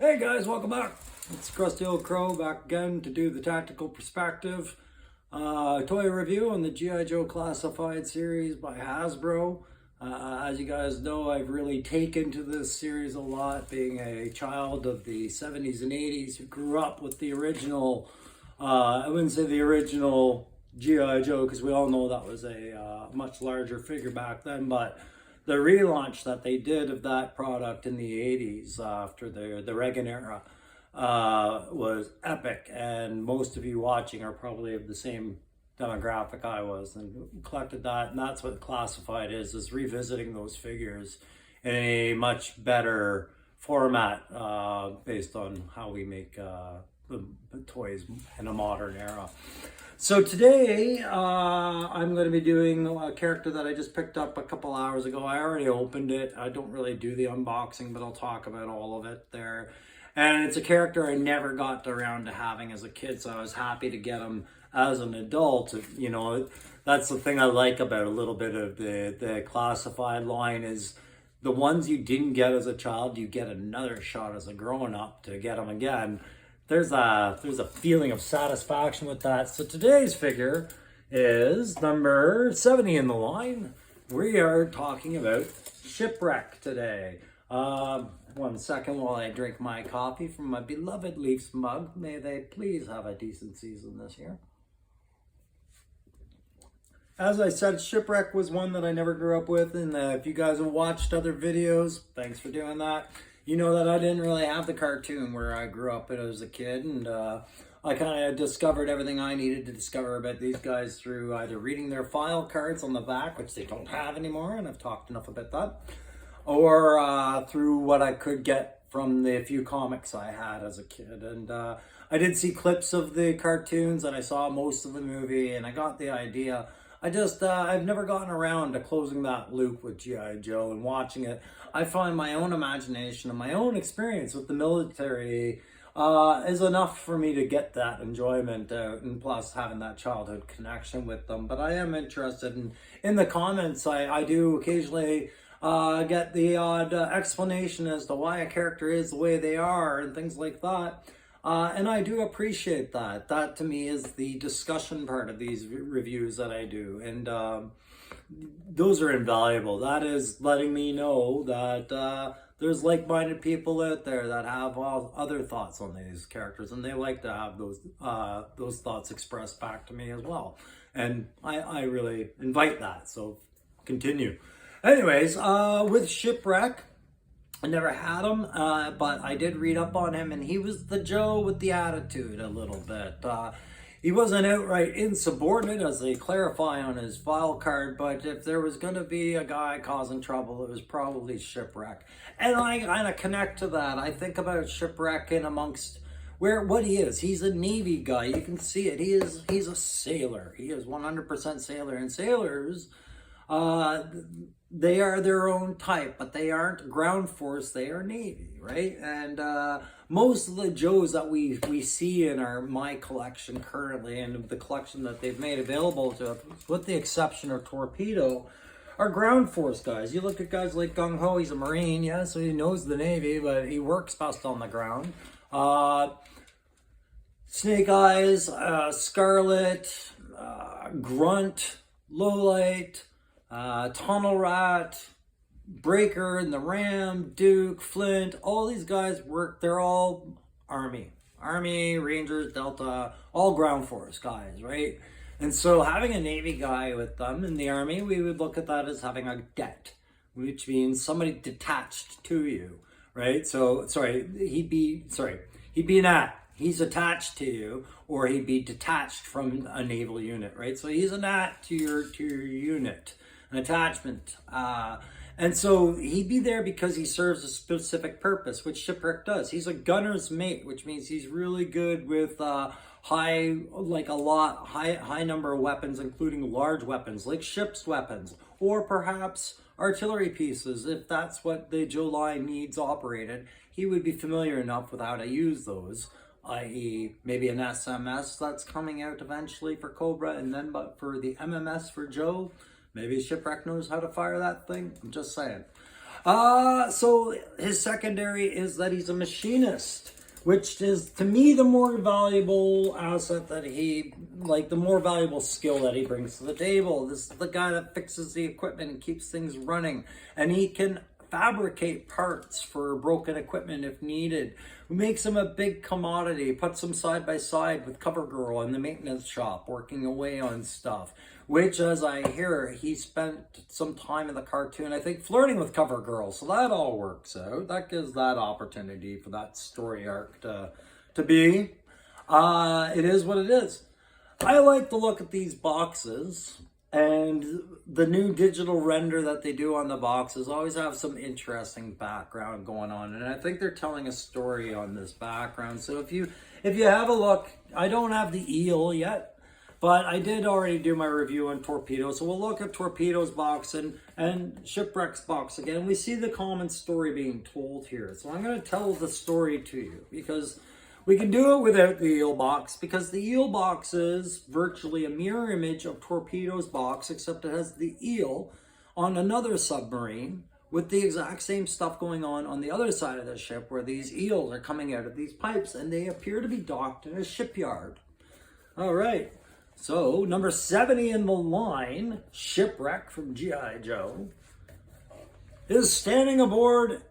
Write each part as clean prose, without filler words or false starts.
Hey guys, welcome back. It's Crusty Old Crow back again to do the Tactical Perspective toy review on the G.I. Joe Classified series by Hasbro. As you guys know, I've really taken to this series a lot, being a child of the 70s and 80s who grew up with the original, I wouldn't say the original G.I. Joe, because we all know that was a much larger figure back then, but the relaunch that they did of that product in the 80s after the Reagan era was epic, and most of you watching are probably of the same demographic I was and collected that, and that's what Classified is revisiting those figures in a much better format based on how we make the toys in a modern era. So today I'm going to be doing a character that I just picked up a couple hours ago. I already opened it. I don't really do the unboxing, but I'll talk about all of it there. And it's a character I never got around to having as a kid, so I was happy to get him as an adult. You know, that's the thing I like about a little bit of the Classified line is the ones you didn't get as a child, you get another shot as a grown-up to get them again. There's a feeling of satisfaction with that. So today's figure is number 70 in the line. We are talking about Shipwreck today. 1 second while I drink my coffee from my beloved Leafs mug. May they please have a decent season this year. As I said, Shipwreck was one that I never grew up with, and if you guys have watched other videos, thanks for doing that. You know that I didn't really have the cartoon where I grew up as a kid, and I kind of discovered everything I needed to discover about these guys through either reading their file cards on the back, which they don't have anymore, and I've talked enough about that, or through what I could get from the few comics I had as a kid. And I did see clips of the cartoons, and I saw most of the movie, and I got the idea. I've never gotten around to closing that loop with G.I. Joe and watching it. I find my own imagination and my own experience with the military is enough for me to get that enjoyment and plus having that childhood connection with them. But I am interested in the comments. I do occasionally get the odd explanation as to why a character is the way they are and things like that. And I do appreciate that. That to me is the discussion part of these reviews that I do. And those are invaluable. That is letting me know that there's like-minded people out there that have all other thoughts on these characters, and they like to have those thoughts expressed back to me as well. And I really invite that, so continue. Anyways, with Shipwreck, I never had him, but I did read up on him, and he was the Joe with the attitude a little bit. He wasn't outright insubordinate, as they clarify on his file card, but if there was going to be a guy causing trouble, it was probably Shipwreck. And I kind of connect to that. I think about Shipwreck in amongst what he is. He's a Navy guy. You can see it. He's a sailor. He is 100% sailor. And sailors, they are their own type, but they aren't ground force, they are Navy, right? And most of the Joes that we see in my collection currently, and the collection that they've made available to us, with the exception of Torpedo, are ground force guys. You look at guys like Gung Ho, he's a Marine, yeah, so he knows the Navy, but he works best on the ground. Snake Eyes, Scarlet, Grunt, Lowlight, Tunnel Rat, Breaker and the Ram, Duke, Flint, all these guys work, they're all Army, Rangers, Delta, all ground force guys, right? And so having a Navy guy with them in the Army, we would look at that as having a det, which means somebody detached to you, right? So, he'd be an at. He's attached to you, or he'd be detached from a naval unit, right? So he's an at to your unit. An attachment, and so he'd be there because he serves a specific purpose, which Shipwreck does. He's a gunner's mate, which means he's really good with high number of weapons, including large weapons like ship's weapons, or perhaps artillery pieces. If that's what the Joe line needs operated, he would be familiar enough with how to use those, i.e. maybe an SMS that's coming out eventually for Cobra, and then but for the MMS for Joe, maybe Shipwreck knows how to fire that thing. I'm just saying. So his secondary is that he's a machinist, which is, to me, the more valuable asset that the more valuable skill that he brings to the table. This is the guy that fixes the equipment and keeps things running. And he can fabricate parts for broken equipment if needed. Makes him a big commodity, puts him side by side with CoverGirl in the maintenance shop, working away on stuff. Which, as I hear, he spent some time in the cartoon, I think, flirting with CoverGirl. So that all works out. That gives that opportunity for that story arc to be. It is what it is. I like to look at these boxes, and the new digital render that they do on the boxes always have some interesting background going on. And I think they're telling a story on this background. So if you have a look, I don't have the eel yet. But I did already do my review on Torpedo, so we'll look at Torpedo's box and Shipwreck's box again. We see the common story being told here. So I'm going to tell the story to you, because we can do it without the eel box, because the eel box is virtually a mirror image of Torpedo's box, except it has the eel on another submarine with the exact same stuff going on the other side of the ship, where these eels are coming out of these pipes, and they appear to be docked in a shipyard. All right. So, number 70 in the line, Shipwreck from G.I. Joe, is standing aboard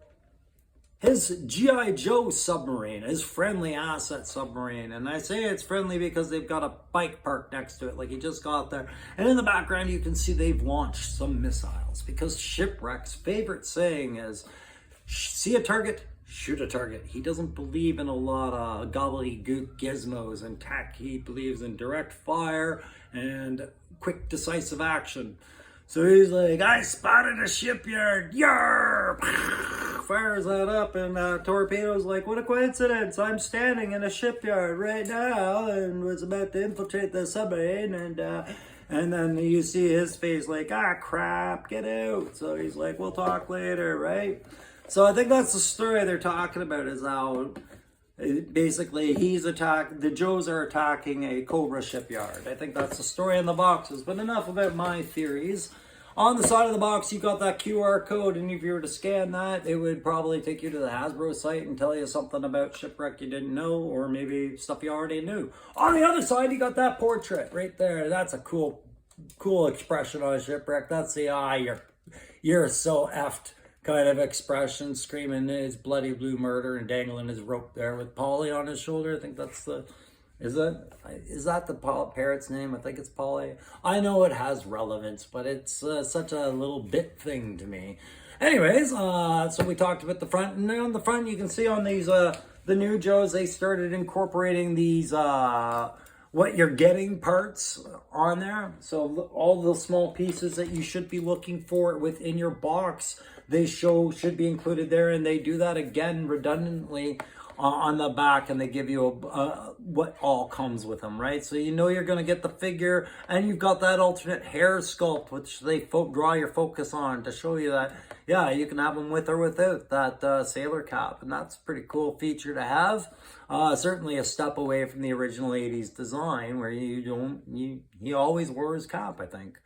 his G.I. Joe submarine, his friendly asset submarine. And I say it's friendly because they've got a bike parked next to it, like he just got there. And in the background, you can see they've launched some missiles, because Shipwreck's favorite saying is, see a target, shoot a target. He doesn't believe in a lot of gobbledygook gizmos and tech. He believes in direct fire and quick, decisive action. So he's like, I spotted a shipyard. Yarr! Fires that up, and Torpedo's like, what a coincidence. I'm standing in a shipyard right now and was about to infiltrate the submarine, and then you see his face like, ah, crap, get out. So he's like, we'll talk later, right? So I think that's the story they're talking about, is how basically the Joes are attacking a Cobra shipyard. I think that's the story in the boxes, but enough about my theories. On the side of the box, you got that QR code, and if you were to scan that, it would probably take you to the Hasbro site and tell you something about Shipwreck you didn't know, or maybe stuff you already knew. On the other side, you got that portrait right there. That's a cool expression on a Shipwreck. That's the, you're so effed kind of expression, screaming his bloody blue murder and dangling his rope there with Polly on his shoulder. I think that's is that the parrot's name? I think it's Polly. I know it has relevance, but it's such a little bit thing to me. Anyways, so we talked about the front, and on the front you can see on these, the new Joes, they started incorporating these, what you're getting parts on there. So all the small pieces that you should be looking for within your box, they should be included there, and they do that again redundantly on the back, and they give you what all comes with them, right? So you know you're going to get the figure, and you've got that alternate hair sculpt, which they draw your focus on to show you that, yeah, you can have them with or without that sailor cap, and that's a pretty cool feature to have. Certainly a step away from the original 80s design, where he always wore his cap, I think.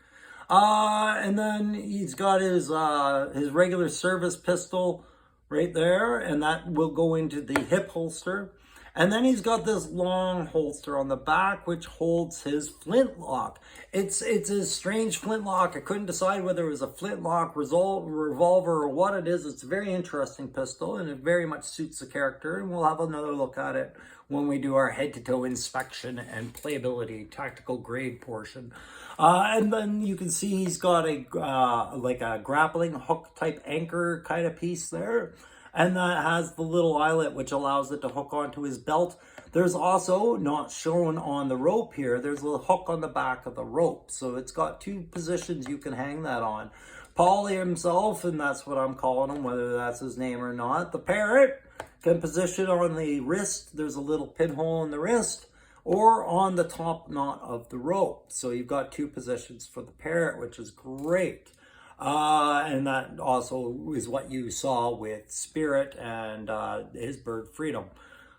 And then he's got his regular service pistol right there, and that will go into the hip holster. And then he's got this long holster on the back, which holds his flintlock. It's a strange flintlock. I couldn't decide whether it was a flintlock, revolver, or what it is. It's a very interesting pistol, and it very much suits the character. And we'll have another look at it when we do our head-to-toe inspection and playability tactical grade portion. And then you can see he's got like a grappling hook type anchor kind of piece there. And that has the little eyelet, which allows it to hook onto his belt. There's also, not shown on the rope here, there's a hook on the back of the rope. So it's got two positions you can hang that on. Polly himself, and that's what I'm calling him, whether that's his name or not, the parrot, can position on the wrist. There's a little pinhole in the wrist, or on the top knot of the rope. So you've got two positions for the parrot, which is great. And that also is what you saw with Spirit and his bird Freedom.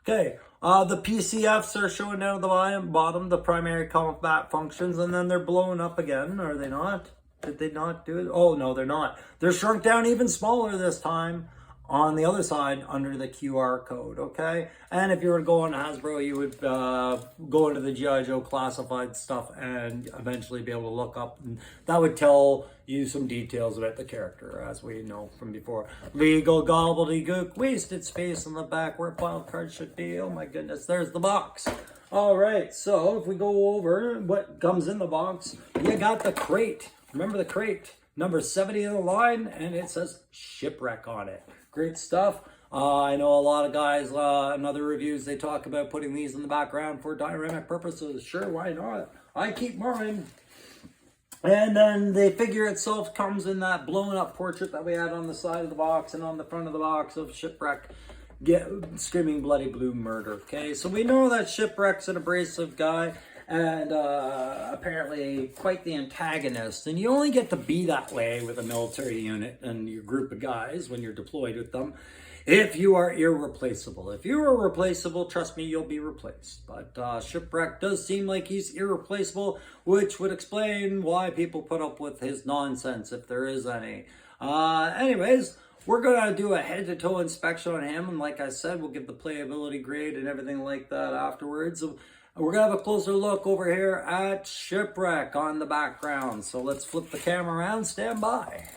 Okay, the PCFs are showing down at the bottom, the primary combat functions, and then they're blown up again, are they not? Did they not do it? Oh, no, they're not. They're shrunk down even smaller this time on the other side under the QR code, okay? And if you were to go on Hasbro, you would go into the G.I. Joe classified stuff and eventually be able to look up, and that would tell you some details about the character, as we know from before. Legal gobbledygook, wasted space on the back where file cards should be. Oh my goodness, there's the box. All right, so if we go over what comes in the box, you got the crate. Remember the crate, number 70 in the line, and it says Shipwreck on it. Great stuff. I know a lot of guys in other reviews, they talk about putting these in the background for dioramic purposes. Sure, why not? I keep mine. And then the figure itself comes in that blown up portrait that we had on the side of the box and on the front of the box of Shipwreck. Screaming bloody blue murder. Okay, so we know that Shipwreck's an abrasive guy and apparently quite the antagonist, and you only get to be that way with a military unit and your group of guys when you're deployed with them if you are irreplaceable. If you are replaceable, trust me, you'll be replaced. But Shipwreck does seem like he's irreplaceable, which would explain why people put up with his nonsense, if there is any. Anyways, we're going to do a head-to-toe inspection on him, and like I said, we'll give the playability grade and everything like that afterwards. We're going to have a closer look over here at Shipwreck on the background. So let's flip the camera around, stand by.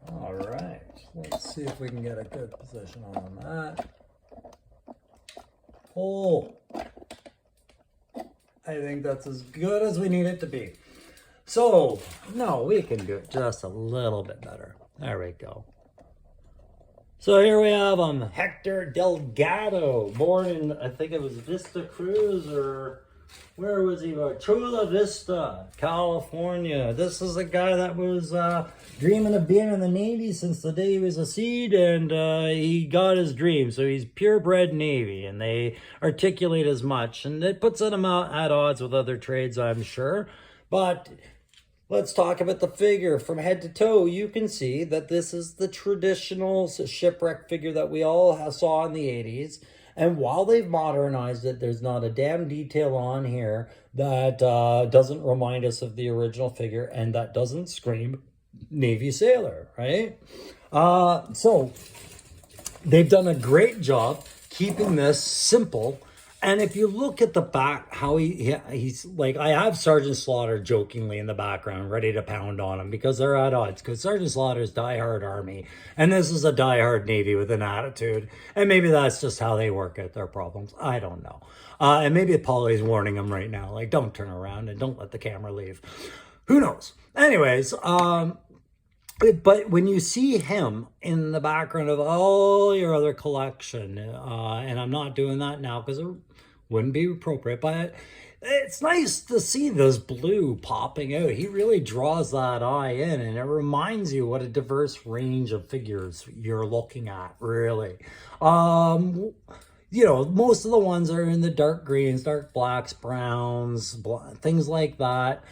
All right, let's see if we can get a good position on that. Oh, I think that's as good as we need it to be. So, no, we can do it just a little bit better. There we go. So here we have Hector Delgado, born in, I think it was Vista Cruz, or where was he born? Chula Vista, California. This is a guy that was dreaming of being in the Navy since the day he was a seed, and he got his dream. So he's purebred Navy, and they articulate as much, and it puts him out at odds with other trades, I'm sure. But let's talk about the figure from head to toe. You can see that this is the traditional Shipwreck figure that we all saw in the 80s. And while they've modernized it, there's not a damn detail on here that doesn't remind us of the original figure and that doesn't scream Navy sailor, right? So they've done a great job keeping this simple. And if you look at the back, how he's like, I have Sergeant Slaughter jokingly in the background, ready to pound on him because they're at odds. Because Sergeant Slaughter's diehard Army, and this is a diehard Navy with an attitude. And maybe that's just how they work out their problems. I don't know. And maybe Polly's warning him right now, like, don't turn around and don't let the camera leave. Who knows? Anyways, but when you see him in the background of all your other collection, and I'm not doing that now because it wouldn't be appropriate, but it's nice to see this blue popping out. He really draws that eye in, and it reminds you what a diverse range of figures you're looking at, really. You know, most of the ones are in the dark greens, dark blacks, browns, things like that.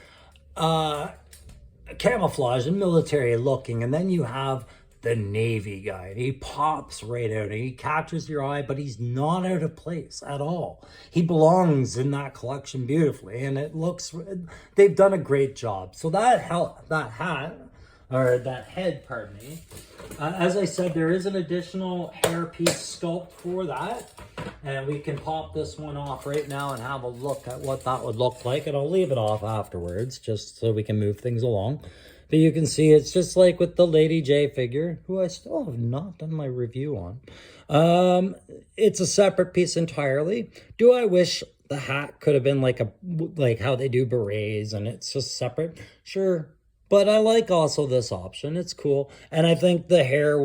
Camouflage and military looking, and then you have the Navy guy. He pops right out and he captures your eye, but he's not out of place at all. He belongs in that collection beautifully, and it looks, they've done a great job. So that head, pardon me. As I said, there is an additional hairpiece sculpt for that, and we can pop this one off right now and have a look at what that would look like, and I'll leave it off afterwards just so we can move things along. But you can see it's just like with the Lady J figure, who I still have not done my review on. It's a separate piece entirely. Do I wish the hat could have been like how they do berets and it's just separate? Sure. But I like also this option. It's cool. And I think the hair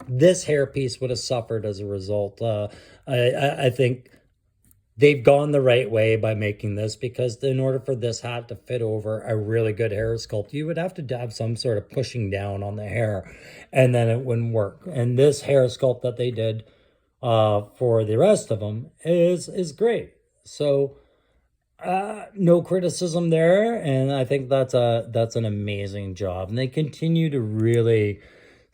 this hair piece would have suffered as a result. I think they've gone the right way by making this, because in order for this hat to fit over a really good hair sculpt, you would have to have some sort of pushing down on the hair, and then it wouldn't work. And this hair sculpt that they did for the rest of them is great. So no criticism there, and I think that's an amazing job. And they continue to really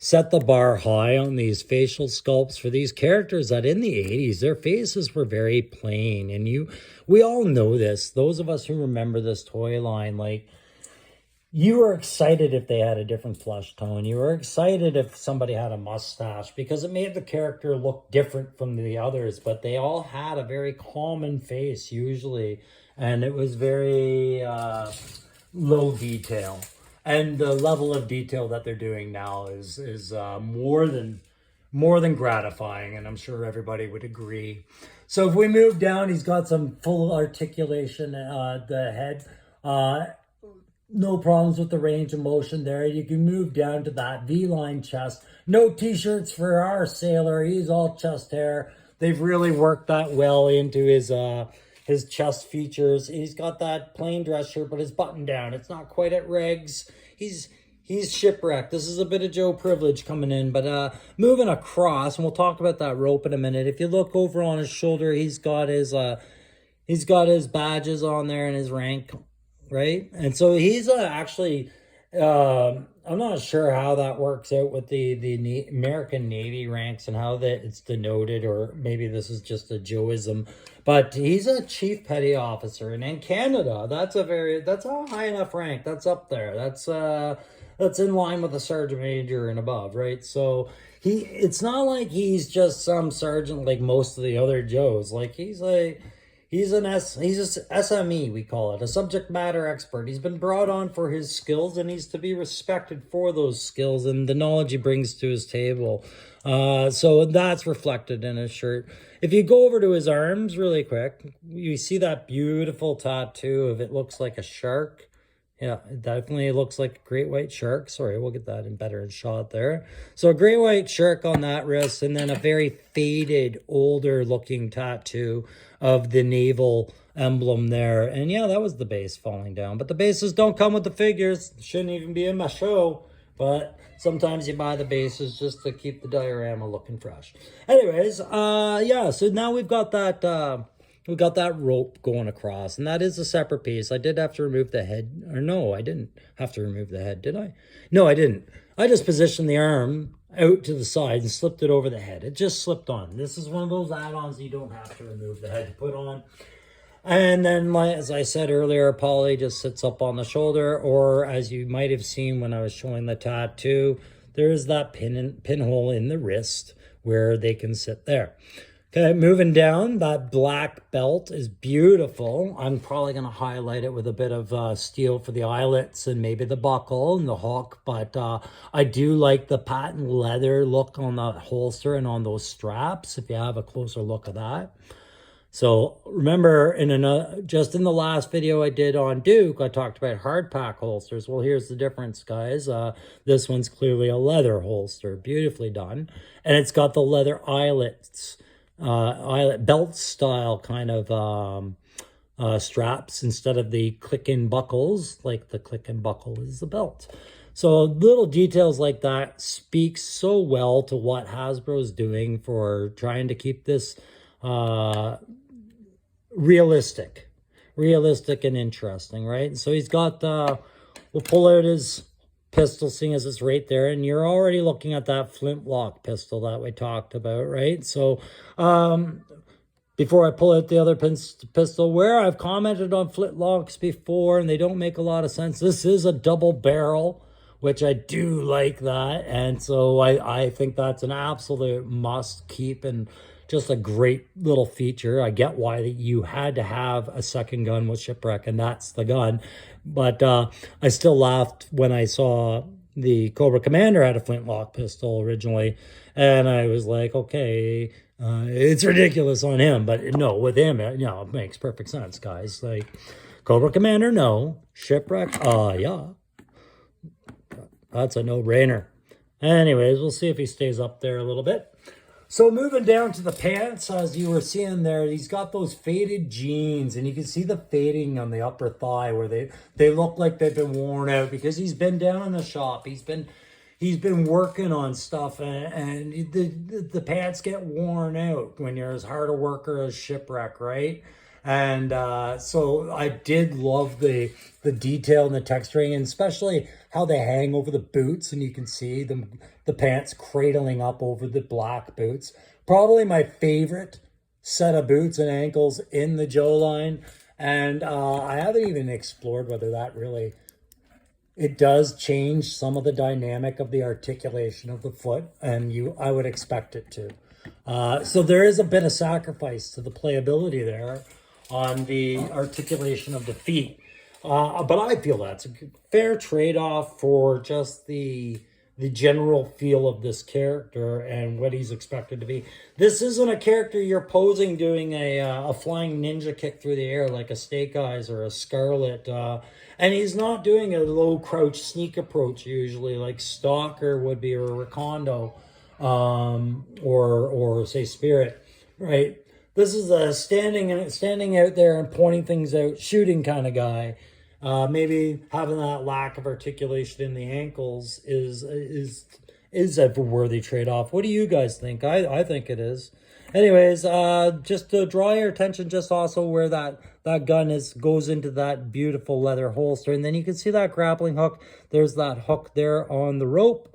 set the bar high on these facial sculpts for these characters that in the 80s, their faces were very plain. And we all know this. Those of us who remember this toy line, like, you were excited if they had a different flesh tone. You were excited if somebody had a mustache because it made the character look different from the others. But they all had a very common face usually. And it was very low detail. And the level of detail that they're doing now is more than gratifying. And I'm sure everybody would agree. So if we move down, he's got some full articulation, the head. No problems with the range of motion there. You can move down to that V-line chest. No t-shirts for our sailor. He's all chest hair. They've really worked that well into his chest features. He's got that plain dress shirt, but it's buttoned down. It's not quite at regs. He's Shipwreck. This is a bit of Joe privilege coming in, but moving across, and we'll talk about that rope in a minute. If you look over on his shoulder, he's got his badges on there and his rank, right? And so he's actually, I'm not sure how that works out with the American Navy ranks and how that it's denoted, or maybe this is just a Joeism, but he's a chief petty officer. And in Canada, that's a high enough rank. That's up there. That's in line with a sergeant major and above, right? So it's not like he's just some sergeant like most of the other Joes. Like he's a SME, we call it, a subject matter expert. He's been brought on for his skills, and he's to be respected for those skills and the knowledge he brings to his table. So that's reflected in his shirt. If you go over to his arms really quick, you see that beautiful tattoo of, it looks like a shark. Yeah, it definitely looks like a great white shark. Sorry, we'll get that in better shot there. So a great white shark on that wrist, and then a very faded, older looking tattoo of the naval emblem there. And yeah, that was the base falling down. But the bases don't come with the figures. Shouldn't even be in my show. But sometimes you buy the bases just to keep the diorama looking fresh. Anyways, yeah, so now we've got that... we got that rope going across, and that is a separate piece. I did have to remove the head. Or no, I didn't have to remove the head, did I? No, I didn't. I just positioned the arm out to the side and slipped it over the head. It just slipped on. This is one of those add-ons you don't have to remove the head to put on. And then, as I said earlier, Polly just sits up on the shoulder, or as you might have seen when I was showing the tattoo, there is that pinhole in the wrist where they can sit there. Okay, moving down, that black belt is beautiful. I'm probably going to highlight it with a bit of steel for the eyelets and maybe the buckle and the hook, but I do like the patent leather look on the holster and on those straps, if you have a closer look at that. So remember, just in the last video I did on Duke, I talked about hard pack holsters. Well, here's the difference, guys. This one's clearly a leather holster, beautifully done. And it's got the leather eyelets. Eyelet belt style kind of straps instead of the click-in buckles, like the click-in buckle is the belt. So little details like that speak so well to what Hasbro's doing for trying to keep this realistic and interesting, right? And so he's got we'll pull out his pistol, seeing as it's right there, and you're already looking at that flintlock pistol that we talked about, right? So before I pull out the other pistol, where I've commented on flintlocks before and they don't make a lot of sense, this is a double barrel, which I do like that, and so I think that's an absolute must keep and just a great little feature. I get why you had to have a second gun with Shipwreck, and that's the gun. But I still laughed when I saw the Cobra Commander had a flintlock pistol originally, and I was like, okay, it's ridiculous on him. But no, with him, it makes perfect sense, guys. Like, Cobra Commander, no. Shipwreck, yeah. That's a no-brainer. Anyways, we'll see if he stays up there a little bit. So moving down to the pants, as you were seeing there, he's got those faded jeans, and you can see the fading on the upper thigh where they look like they've been worn out because he's been down in the shop. He's been working on stuff, and the pants get worn out when you're as hard a worker as Shipwreck, right? And so I did love the detail and the texturing, and especially how they hang over the boots, and you can see the pants cradling up over the black boots. Probably my favorite set of boots and ankles in the Joe line. And I haven't even explored whether that really, it does change some of the dynamic of the articulation of the foot, and I would expect it to. So there is a bit of sacrifice to the playability there on the articulation of the feet. But I feel that's a fair trade-off for just the general feel of this character and what he's expected to be. This isn't a character you're posing doing a flying ninja kick through the air like a Snake Eyes or a Scarlet. And he's not doing a low crouch sneak approach usually like Stalker would be, or Recondo, or say Spirit, right? This is a standing out there and pointing things out, shooting kind of guy. Maybe having that lack of articulation in the ankles is a worthy trade-off. What do you guys think? I think it is. Anyways, just to draw your attention, just also where that gun goes into that beautiful leather holster. And then you can see that grappling hook. There's that hook there on the rope.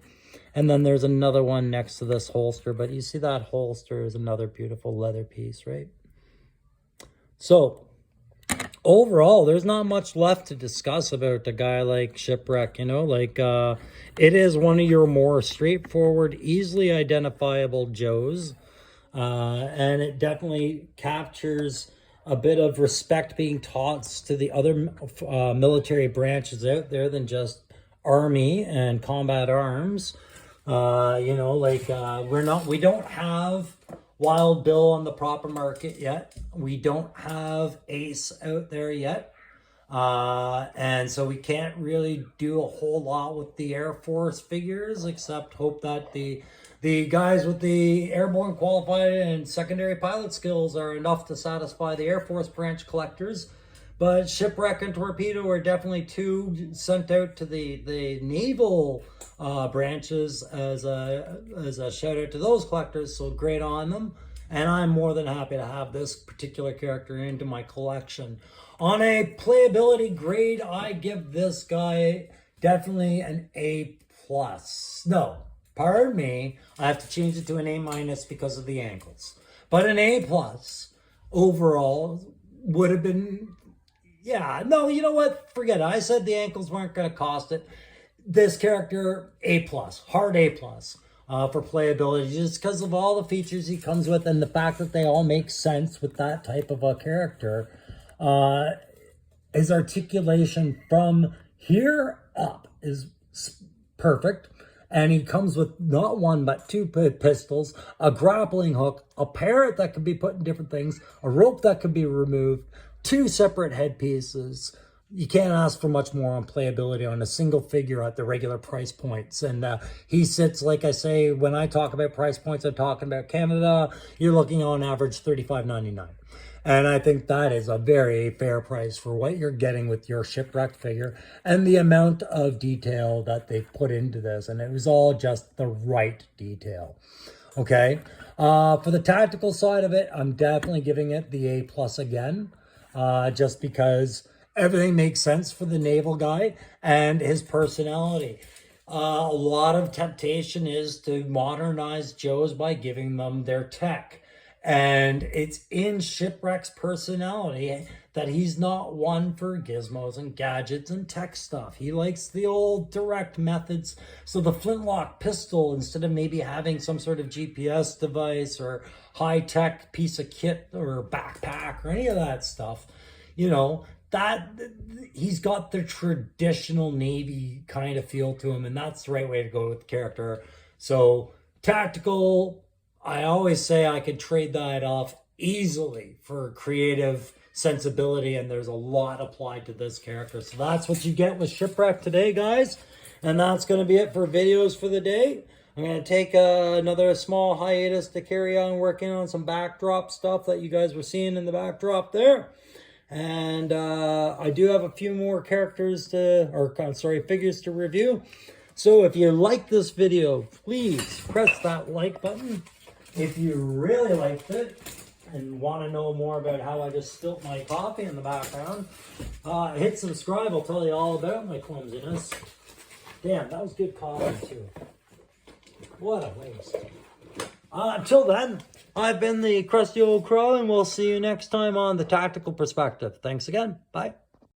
And then there's another one next to this holster. But you see that holster is another beautiful leather piece, right? So overall, there's not much left to discuss about a guy like Shipwreck, it is one of your more straightforward, easily identifiable Joes, and it definitely captures a bit of respect being taught to the other military branches out there than just Army and combat arms. We don't have Wild Bill on the proper market yet. We don't have Ace out there yet. And so we can't really do a whole lot with the Air Force figures, except hope that the guys with the airborne qualified and secondary pilot skills are enough to satisfy the Air Force branch collectors. But Shipwreck and Torpedo are definitely two sent out to the naval branches as a shout out to those collectors. So great on them. And I'm more than happy to have this particular character into my collection. On a playability grade, I give this guy definitely an A+. No, pardon me. I have to change it to an A- because of the ankles. But an A+ overall would have been... Yeah, no, you know what? Forget it. I said the ankles weren't going to cost it. This character, A+, hard A+, for playability, just because of all the features he comes with and the fact that they all make sense with that type of a character. His articulation from here up is perfect. And he comes with not one, but two pistols, a grappling hook, a parrot that can be put in different things, a rope that can be removed, two separate headpieces. You can't ask for much more on playability on a single figure at the regular price points. And he sits, like I say, when I talk about price points, I'm talking about Canada, you're looking on average $35.99. And I think that is a very fair price for what you're getting with your Shipwreck figure and the amount of detail that they put into this. And it was all just the right detail. Okay. For the tactical side of it, I'm definitely giving it the A+ again. Just because everything makes sense for the naval guy and his personality. A lot of temptation is to modernize Joes by giving them their tech. And it's in Shipwreck's personality that he's not one for gizmos and gadgets and tech stuff. He likes the old direct methods. So the flintlock pistol, instead of maybe having some sort of GPS device or high-tech piece of kit or backpack or any of that stuff, that he's got the traditional Navy kind of feel to him, and that's the right way to go with the character. So tactical, I always say I could trade that off easily for creative sensibility, and there's a lot applied to this character. So that's what you get with Shipwreck today, guys. And that's going to be it for videos for the day. I'm going to take another small hiatus to carry on working on some backdrop stuff that you guys were seeing in the backdrop there. And I do have a few more figures to review. So if you like this video, please press that like button. If you really liked it, and want to know more about how I just spilt my coffee in the background, hit subscribe. I'll tell you all about my clumsiness. Damn, that was good coffee too. What a waste. Until then, I've been the Crusty Old Crow, and we'll see you next time on The Tactical Perspective. Thanks again. Bye.